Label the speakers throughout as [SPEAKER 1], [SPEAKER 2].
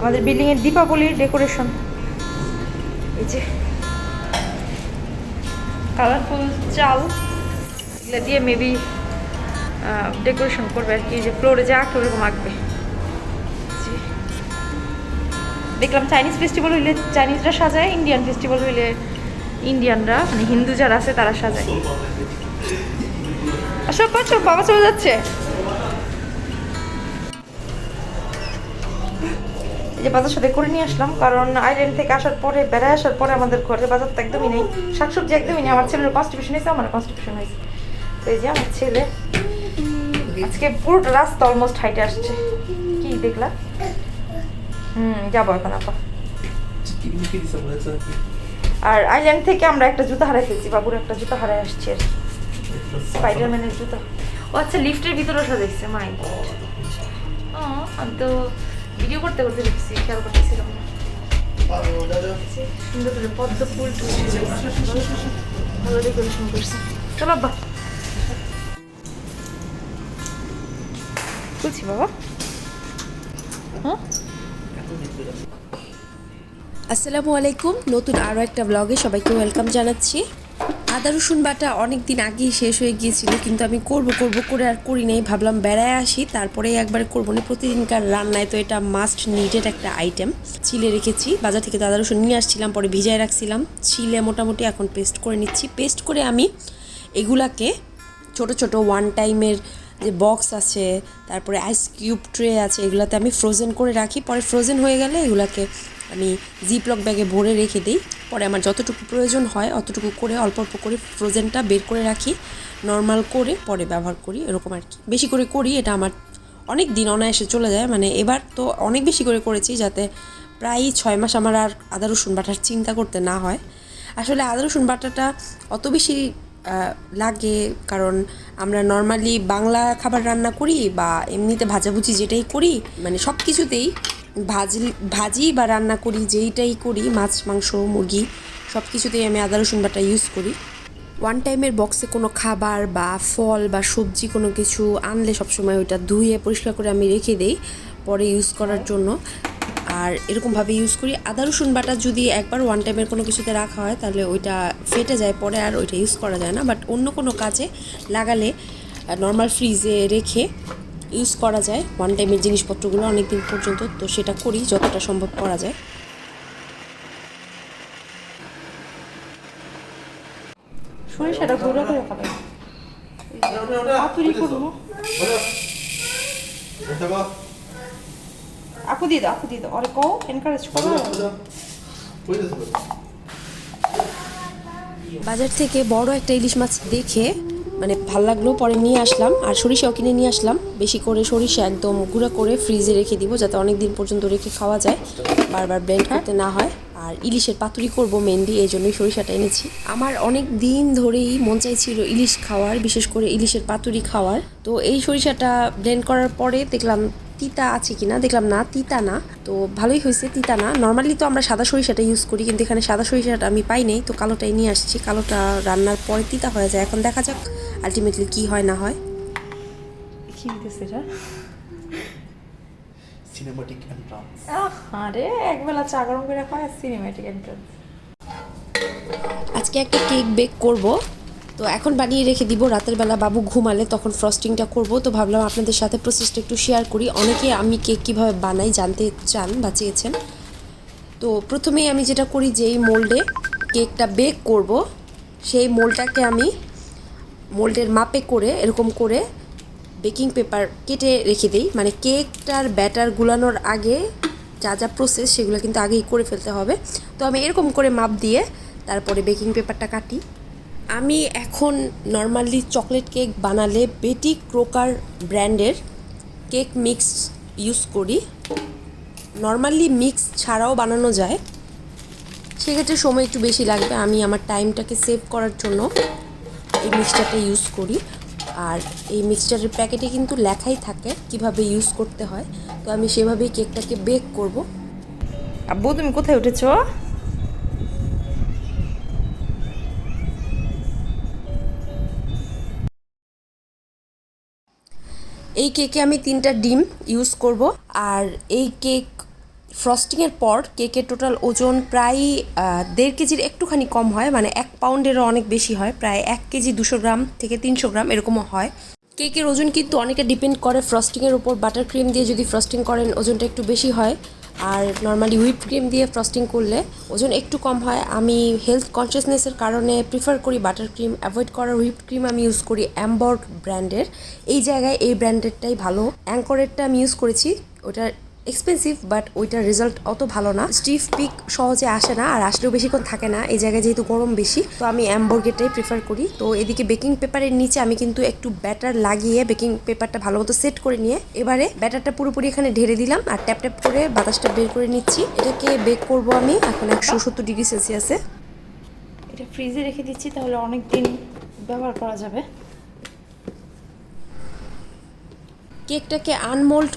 [SPEAKER 1] আমাদের বিল্ডিংয়ের দীপাবলির ডেকোরেশন। এই যে কালারফুল চাল, এগুলো দিয়ে মেবি ডেকোরেশন করবে আর কি, যে ফ্লোরে যে আঁকবে ওরকম আঁকবে। দেখলাম চাইনিজ ফেস্টিভ্যাল হইলে চাইনিজরা সাজায়, ইন্ডিয়ান ফেস্টিভ্যাল হইলে ইন্ডিয়ানরা, মানে হিন্দু যারা আছে তারা সাজায়। আসো পাচ্ছ, বাবা চলে যাচ্ছে। এই যে বাজার সাথে করে নিয়ে আসলাম, কারণ আইল্যান্ড থেকে আসার পরে, বেড়ায় আসার পরে আমাদের ঘরে বাজার তো একদমই নেই, শাকসবজি একদমই নেই। আমার ছেলের কনস্টিপেশন হয়েছে, আমার কনস্টিপেশন হয়েছে। তো এই যে আমার ছেলে আজকে পুরোটা রাস্তা অলমোস্ট হাইটে আসছে। কি দেখলা? যাবো এখন আপা। আর আইল্যান্ড থেকে আমরা একটা জুতা হারাই ফেলছি, বাবুর একটা জুতা হারাই আসছে আর স্পাইডারম্যানের জুতা। ও আচ্ছা, লিফটের ভিতরেও সাজাইছে। মাই গড, আমি তো ভিডিও করতে করতে দেখছি, খেয়াল করতেছিলাম না। সুন্দর করে পদ্ম ফুল ভালো ডেকোরেশন করছে। চলো আব্বা, বুঝছি বাবা।
[SPEAKER 2] আসসালামু আলাইকুম, নতুন আরও একটা ব্লগে সবাইকে ওয়েলকাম জানাচ্ছি। আদা রসুন বাটা অনেক দিন আগেই শেষ হয়ে গিয়েছিল, কিন্তু আমি করব করে আর করি নাই। ভাবলাম বেড়ায় আসি, তারপরে একবার করবো না, প্রতিদিনকার রান্নায় তো এটা মাস্ট নিডেড একটা আইটেম। ছিলে রেখেছি, বাজার থেকে আদা রসুন নিয়ে আসছিলাম, পরে ভিজায় রাখছিলাম, ছিলে মোটামুটি এখন পেস্ট করে নিচ্ছি। পেস্ট করে আমি এগুলাকে ছোট ছোট ওয়ান টাইমের যে বক্স আছে, তারপরে আইস কিউব ট্রে আছে, এগুলাতে আমি ফ্রোজেন করে রাখি। পরে ফ্রোজেন হয়ে গেলে এগুলাকে আমি জিপলক ব্যাগে ভরে রেখে দিই। পরে আমার যতটুকু প্রয়োজন হয় অতটুকু করে অল্প অল্প করে ফ্রোজেনটা বের করে রাখি, নর্মাল করে পরে ব্যবহার করি, এরকম আর কি। বেশি করে করি, এটা আমার অনেক দিন অনায়াসে চলে যায়। মানে এবার তো অনেক বেশি করে করেছি, যাতে প্রায় 6 মাস আমার আর আদা রসুন বাটার চিন্তা করতে না হয়। আসলে আদা রসুন বাটাটা অত বেশি লাগে, কারণ আমরা নর্মালি বাংলা খাবার রান্না করি বা এমনিতে ভাজাভুজি যেটাই করি, মানে সব কিছুতেই ভাজি বা রান্না করি, যেইটাই করি, মাছ মাংস মুরগি সব কিছুতেই আমি আদা রসুন বাটা ইউজ করি। ওয়ান টাইমের বক্সে কোনো খাবার বা ফল বা সবজি কোনো কিছু আনলে সবসময় ওইটা ধুয়ে পরিষ্কার করে আমি রেখে দিই পরে ইউজ করার জন্য। আর এরকমভাবে ইউজ করি। আদা রসুন বাটা যদি একবার ওয়ান টাইমের কোনো কিছুতে রাখা হয় তাহলে ওইটা ফেটে যায়, পরে আর ওইটা ইউজ করা যায় না। বাট অন্য কোনো কাজে লাগালে নর্মাল ফ্রিজে রেখে ইউজ করা যায় ওয়ান টাইমের জিনিসপত্রগুলো অনেক দিন পর্যন্ত। তো সেটা করি, যতটা সম্ভব করা যায়।
[SPEAKER 1] সরিষাটা গুঁড়ো করে খাবে, পাতুরি করবো। আপু দিয়ে দাও, আরে কও, এনকারেজ করো।
[SPEAKER 2] বাজার থেকে বড় একটা ইলিশ মাছ দেখে মানে ভাল লাগলো, পরে নিয়ে আসলাম। আর সরিষাও কিনে নিয়ে আসলাম, বেশি করে সরিষা একদম গুঁড়া করে ফ্রিজে রেখে দিব, যাতে অনেক দিন পর্যন্ত রেখে খাওয়া যায়, বারবার ব্লেন্ড করতে না হয়। আর ইলিশের পাতুরি করবো মেনলি, এই জন্যই সরিষাটা এনেছি। আমার অনেক দিন ধরেই মন চাইছিল ইলিশ খাওয়ার, বিশেষ করে ইলিশের পাতুরি খাওয়ার। তো এই সরিষাটা ব্লেন্ড করার পরে দেখলাম তিতা আছে কিনা, দেখলাম না, তিতা না। তো ভালোই হয়েছে, তিতা না। নর্মালি তো আমরা সাদা সরিষাটা ইউজ করি, কিন্তু এখানে সাদা সরিষাটা আমি পাই নাই, তো কালোটাই নিয়ে আসছি। কালোটা রান্নার পরে তিতা হয়ে যায়, এখন দেখা যাক আলটিমেটলি কি হয় না হয়।
[SPEAKER 1] কি দিতেছে এটা?
[SPEAKER 3] Cinematic entrance.
[SPEAKER 1] আরে একবেলা চা গরম করে খাওয়া, সিনেম্যাটিক এন্ট্রান্স।
[SPEAKER 2] আজকে একটা কেক বেক করব, তো এখন বানিয়ে রেখে দিব, রাতের বেলা বাবু ঘুমালে তখন ফ্রস্টিংটা করব। তো ভাবলাম আপনাদের সাথে প্রসেসটা একটু শেয়ার করি। অনেকে আমি কেক কীভাবে বানাই জানতে চান বা চেয়েছেন। তো প্রথমেই আমি যেটা করি, যেই মোল্ডে কেকটা বেক করব সেই মোল্ডটাকে আমি মোল্ডের মাপে করে এরকম করে বেকিং পেপার কেটে রেখে দিই। মানে কেকটার ব্যাটার গুলানোর আগে যা যা প্রসেস সেগুলো কিন্তু আগেই করে ফেলতে হবে। তো আমি এরকম করে মাপ দিয়ে তারপরে বেকিং পেপারটা কাটি। আমি এখন নর্মালি চকলেট কেক বানালে বেটি ক্রোকার ব্র্যান্ডের কেক মিক্স ইউজ করি। নর্মালি মিক্স ছাড়াও বানানো যায়, সেক্ষেত্রে সময় একটু বেশি লাগবে। আমি আমার টাইমটাকে সেভ করার জন্য এই মিক্সচারটা ইউজ করি। আর এই মিক্সচারের প্যাকেটে কিন্তু লেখাই থাকে কিভাবে ইউজ করতে হয়। তো আমি সেভাবেই কেকটাকে বেক করব।
[SPEAKER 1] আব্বু তুমি কোথায় উঠেছো?
[SPEAKER 2] এই কেকে আমি 3টা ডিম ইউজ করব। আর এই কেক ফ্রস্টিংয়ের পর কেকের টোটাল ওজন প্রায় 1.5 কেজির একটুখানি কম হয়, মানে 1 পাউন্ডেরও অনেক বেশি হয়, প্রায় 1 কেজি 200 গ্রাম থেকে 300 গ্রাম এরকমও হয়। কেকের ওজন কিন্তু অনেকটা ডিপেন্ড করে ফ্রস্টিংয়ের উপর। বাটার ক্রিম দিয়ে যদি ফ্রস্টিং করেন ওজনটা একটু বেশি হয়, আর নর্মালি হুইপ ক্রিম দিয়ে ফ্রস্টিং করলে ওজন একটু কম হয়। আমি হেলথ কনসিয়াসনেসের কারণে প্রিফার করি বাটার ক্রিম অ্যাভয়েড করার। হুইপ ক্রিম আমি ইউজ করি অ্যাম্বর্গ ব্র্যান্ডের। এই জায়গায় এই ব্র্যান্ডেরটাই ভালো। অ্যাঙ্করেরটা আমি ইউজ করেছি, ওটা এক্সপেন্সিভ বাট ওইটার রেজাল্ট অত ভালো না। স্টিফ পিক সহজে আসে না, আর আসলেও বেশিক্ষণ থাকে না এই জায়গায় যেহেতু গরম বেশি, তো আমি অ্যাম্বর্গেরটাই প্রিফার করি। তো এদিকে বেকিং পেপারের নিচে আমি কিন্তু একটু ব্যাটার লাগিয়ে বেকিং পেপারটা ভালো মতো সেট করে নিয়ে এবারে ব্যাটারটা পুরোপুরি এখানে ঢেলে দিলাম আর ট্যাপ ট্যাপ করে বাতাসটা বের করে নিচ্ছি। এটাকে বেক করব আমি এখন 170 ডিগ্রি সেলসিয়াসে।
[SPEAKER 1] এটা ফ্রিজে রেখে দিচ্ছি, তাহলে অনেক দিন ব্যবহার করা যাবে।
[SPEAKER 2] কেকটাকে আনমোল্ড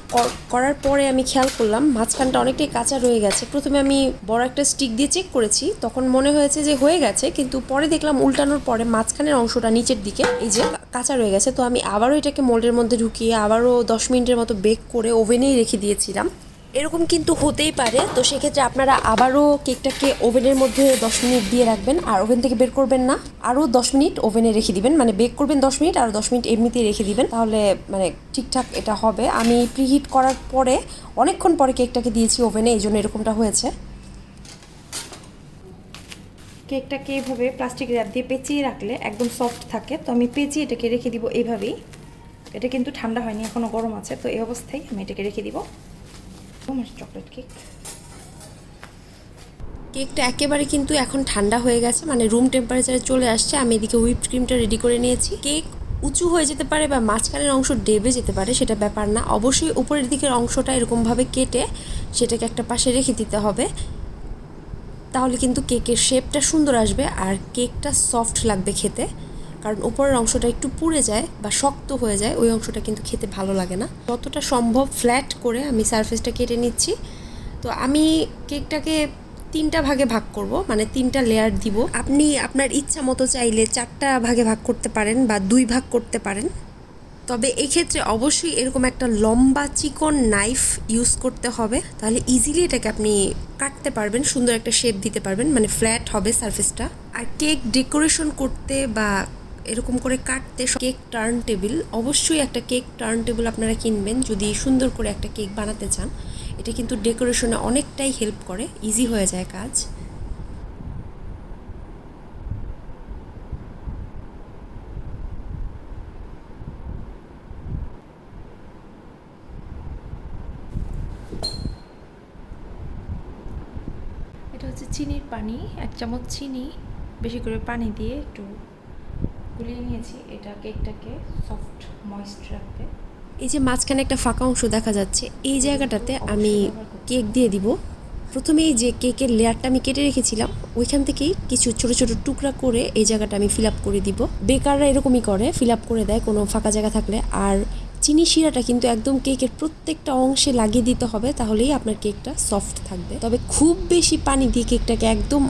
[SPEAKER 2] করার পরে আমি খেয়াল করলাম মাঝখানটা অনেকটাই কাঁচা রয়ে গেছে। প্রথমে আমি বড় একটা স্টিক দিয়ে চেক করেছি, তখন মনে হয়েছে যে হয়ে গেছে, কিন্তু পরে দেখলাম উল্টানোর পরে মাঝখানের অংশটা নিচের দিকে এই যে কাঁচা রয়ে গেছে। তো আমি আবারও এটাকে মোল্ডের মধ্যে ঢুকিয়ে আবারও 10 মিনিটের মতো বেক করে ওভেনেই রেখে দিয়েছিলাম। এরকম কিন্তু হতেই পারে, তো সেক্ষেত্রে আপনারা আবারও কেকটাকে ওভেনের মধ্যে 10 মিনিট দিয়ে রাখবেন, আর ওভেন থেকে বের করবেন না। আরও 10 মিনিট ওভেনে রেখে দিবেন, মানে বেক করবেন 10 মিনিট আর 10 মিনিট এমনিতেই রেখে দিবেন, তাহলে মানে ঠিকঠাক এটা হবে। আমি প্রিহিট করার পরে অনেকক্ষণ পরে কেকটাকে দিয়েছি ওভেনে, এই জন্য এরকমটা হয়েছে।
[SPEAKER 1] কেকটাকে এইভাবে প্লাস্টিক র্যাপ দিয়ে পেঁচিয়ে রাখলে একদম সফট থাকে। তো আমি পেঁচিয়ে এটাকে রেখে দিব এইভাবেই। এটা কিন্তু ঠান্ডা হয়নি, এখনও গরম আছে, তো এই অবস্থায় আমি এটাকে রেখে দিব। চকলেট কেক
[SPEAKER 2] কেকটা একেবারে কিন্তু এখন ঠান্ডা হয়ে গেছে, মানে রুম টেম্পারেচারে চলে আসছে। আমি এদিকে হুইপড ক্রিমটা রেডি করে নিয়েছি। কেক উঁচু হয়ে যেতে পারে বা মাঝখানের অংশ ডেবে যেতে পারে, সেটা ব্যাপার না। অবশ্যই উপরের দিকের অংশটা এরকমভাবে কেটে সেটাকে একটা পাশে রেখে দিতে হবে, তাহলে কিন্তু কেকের শেপটা সুন্দর আসবে আর কেকটা সফট লাগবে খেতে। কারণ উপরের অংশটা একটু পুড়ে যায় বা শক্ত হয়ে যায়, ওই অংশটা কিন্তু খেতে ভালো লাগে না। যতটা সম্ভব ফ্ল্যাট করে আমি সারফেসটা কেটে নিচ্ছি। তো আমি কেকটাকে 3টা ভাগে ভাগ করব, মানে 3টা লেয়ার দিব। আপনি আপনার ইচ্ছা মতো চাইলে 4টা ভাগে ভাগ করতে পারেন বা 2 ভাগ করতে পারেন। তবে এই ক্ষেত্রে অবশ্যই এরকম একটা লম্বা চিকন নাইফ ইউজ করতে হবে, তাহলে ইজিলি এটাকে আপনি কাটতে পারবেন, সুন্দর একটা শেপ দিতে পারবেন, মানে ফ্ল্যাট হবে সারফেসটা। আর কেক ডেকোরেশন করতে বা এরকম করে কাটতে কেক টার্ন টেবিল, অবশ্যই একটা কেক টার্ন টেবিল আপনারা কিনবেন যদি সুন্দর করে একটা কেক বানাতে চান। এটা কিন্তু ডেকোরেশনে অনেকটাই হেল্প করে, ইজি হয়ে যায় কাজ।
[SPEAKER 1] এটা হচ্ছে চিনির পানি, 1 চামচ চিনি বেশি করে পানি দিয়ে একটু গুলিয়ে নিয়েছি। এটা কেকটাকে সফট ময়েস্ট রাখবে।
[SPEAKER 2] এই যে মাঝখানে একটা ফাঁকা অংশ দেখা যাচ্ছে, এই জায়গাটাতে আমি কেক দিয়ে দিব। প্রথমেই যে কেকের লেয়ারটা আমি কেটে রেখেছিলাম ওইখান থেকেই কিছু ছোট ছোট টুকরা করে এই জায়গাটা আমি ফিল আপ করে দিব। বেকাররা এরকমই করে, ফিল আপ করে দেয় কোনো ফাঁকা জায়গা থাকলে। আর চিনি শিরাটা কিন্তু একদম কেকের প্রত্যেকটা অংশে লাগিয়ে দিতে হবে, তাহলেই আপনার কেকটা সফট থাকবে। তবে খুব বেশি পানি দিয়ে কেকটাকে একদম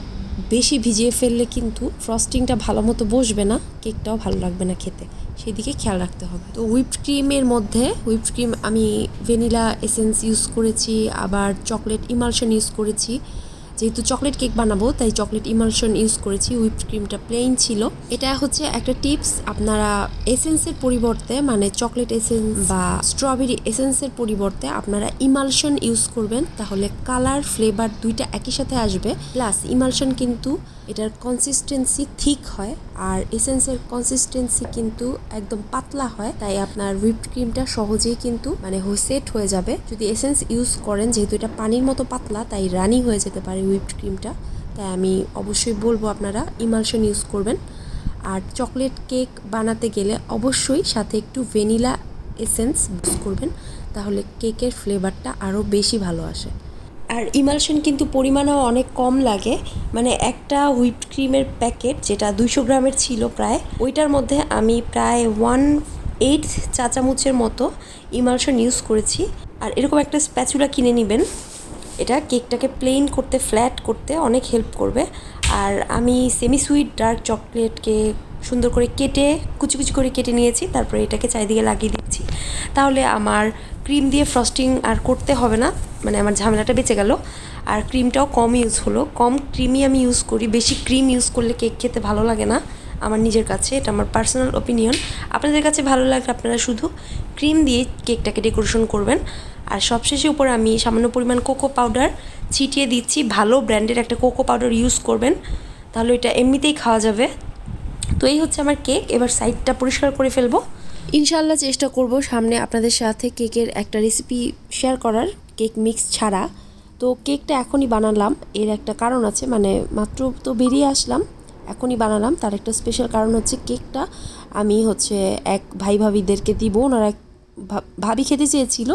[SPEAKER 2] বেশি ভিজিয়ে ফেললে কিন্তু ফ্রস্টিংটা ভালো মতো বসবে না, কেকটাও ভালো লাগবে না খেতে, সেদিকে খেয়াল রাখতে হবে। তো হুইপড ক্রিমের মধ্যে হুইপড ক্রিম আমি ভ্যানিলা এসেন্স ইউজ করেছি, আবার চকলেট ইমালশন ইউজ করেছি। যেহেতু চকলেট কেক বানাবো তাই চকলেট ইমালশন ইউজ করেছি। হুইপড ক্রিমটা প্লেন ছিল। এটা হচ্ছে একটা টিপস, আপনারা এসেন্সের পরিবর্তে, মানে চকলেট এসেন্স বা স্ট্রবেরি এসেন্সের পরিবর্তে আপনারা ইমালশন ইউজ করবেন, তাহলে কালার ফ্লেভার দুইটা একই সাথে আসবে। প্লাস ইমালশন কিন্তু এটার কনসিস্টেন্সি থিক হয়, আর এসেন্সের কনসিস্টেন্সি কিন্তু একদম পাতলা হয়, তাই আপনার হুইপড ক্রিমটা সহজেই কিন্তু মানে সেট হয়ে যাবে। যদি এসেন্স ইউজ করেন, যেহেতু এটা পানির মতো পাতলা তাই রানি হয়ে যেতে পারে হুইপড ক্রিমটা, তাই আমি অবশ্যই বলবো আপনারা ইমালশন ইউজ করবেন। আর চকলেট কেক বানাতে গেলে অবশ্যই সাথে একটু ভ্যানিলা এসেন্স ইউজ করবেন, তাহলে কেকের ফ্লেভারটা আরও বেশি ভালো আসে। আর ইমালশন কিন্তু পরিমাণও অনেক কম লাগে, মানে একটা হুইপড ক্রিমের প্যাকেট যেটা 200 গ্রামের ছিল প্রায়, ওইটার মধ্যে আমি প্রায় 1/8 চা চামচের মতো ইমালশন ইউজ করেছি। আর এরকম একটা স্প্যাচুলা কিনে নেবেন, এটা কেকটাকে প্লেন করতে, ফ্ল্যাট করতে অনেক হেল্প করবে। আর আমি সেমি সুইট ডার্ক চকলেটকে সুন্দর করে কেটে কুচি কুচি করে কেটে নিয়েছি। তারপরে এটাকে চারিদিকে লাগিয়ে দিচ্ছি। তাহলে আমার ক্রিম দিয়ে ফ্রস্টিং আর করতে হবে না, মানে আমার ঝামেলাটা বেঁচে গেল। আর ক্রিমটাও কম ইউজ হলো, কম ক্রিমই আমি ইউজ করি। বেশি ক্রিম ইউজ করলে কেক খেতে ভালো লাগে না আমার নিজের কাছে, এটা আমার পার্সোনাল ওপিনিয়ন। আপনাদের কাছে ভালো লাগলে আপনারা শুধু ক্রিম দিয়ে কেকটাকে ডেকোরেশন করবেন। আর সবশেষে উপর আমি সামান্য পরিমাণ কোকো পাউডার ছিটিয়ে দিচ্ছি। ভালো ব্র্যান্ডের একটা কোকো পাউডার ইউজ করবেন, তাহলে এটা এমনিতেই খাওয়া যাবে। তো এই হচ্ছে আমার কেক। এবার সাইডটা পরিষ্কার করে ফেলবো। ইনশাআল্লাহ চেষ্টা করব সামনে আপনাদের সাথে কেকের একটা রেসিপি শেয়ার করার, কেক মিক্স ছাড়া। তো কেকটা এখনই বানালাম, এর একটা কারণ আছে, মানে মাত্র তো বেরিয়ে আসলাম, এখনই বানালাম। তার একটা স্পেশাল কারণ হচ্ছে কেকটা আমি হচ্ছে এক ভাই ভাবিদেরকে দিব। ওনারা এক ভাবি খেতে চেয়েছিল,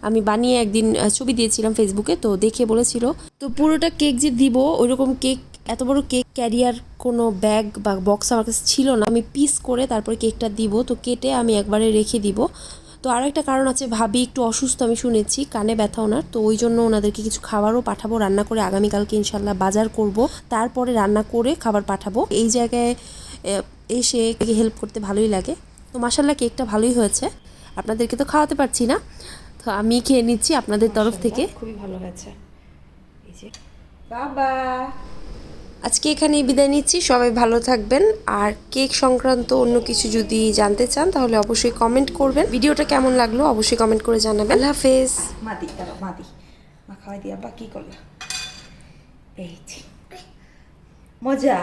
[SPEAKER 2] আমি বানিয়ে একদিন ছবি দিয়েছিলাম ফেসবুকে, তো দেখে বলেছিল। তো পুরোটা কেক যে দিব, ওইরকম কেক, এত বড় কেক ক্যারিয়ার কোনো ব্যাগ বা বক্স আমার কাছে ছিল না। আমি পিস করে তারপরে কেকটা দিব, তো কেটে আমি একবারে রেখে দিব। তো আরও একটা কারণ আছে, ভাবি একটু অসুস্থ আমি শুনেছি, কানে ব্যথা ওনার, তো ওই জন্য ওনাদেরকে কিছু খাবারও পাঠাবো রান্না করে। আগামীকালকে ইনশাল্লাহ বাজার করব, তারপরে রান্না করে খাবার পাঠাবো। এই জায়গায় এসে হেল্প করতে ভালোই লাগে। তো মাশাল্লাহ কেকটা ভালোই হয়েছে, আপনাদেরকে তো খাওয়াতে পারছি না, তো আমি খেয়ে নিচ্ছি আপনাদের তরফ থেকে।
[SPEAKER 1] খুবই ভালো হয়েছে। এই যে বাবা,
[SPEAKER 2] আজকে এখানেই বিদায় নিচ্ছি, সবাই ভালো থাকবেন। আর কেক সংক্রান্ত অন্য কিছু যদি জানতে চান তাহলে অবশ্যই কমেন্ট করবেন। ভিডিওটা কেমন লাগলো অবশ্যই কমেন্ট করে জানাবেন। আল্লাহ হাফেজ।
[SPEAKER 1] মাদি দাঁড়াও, মাদি মা খাওয়াই দিয়া বা কি করলা, এই যে মজা।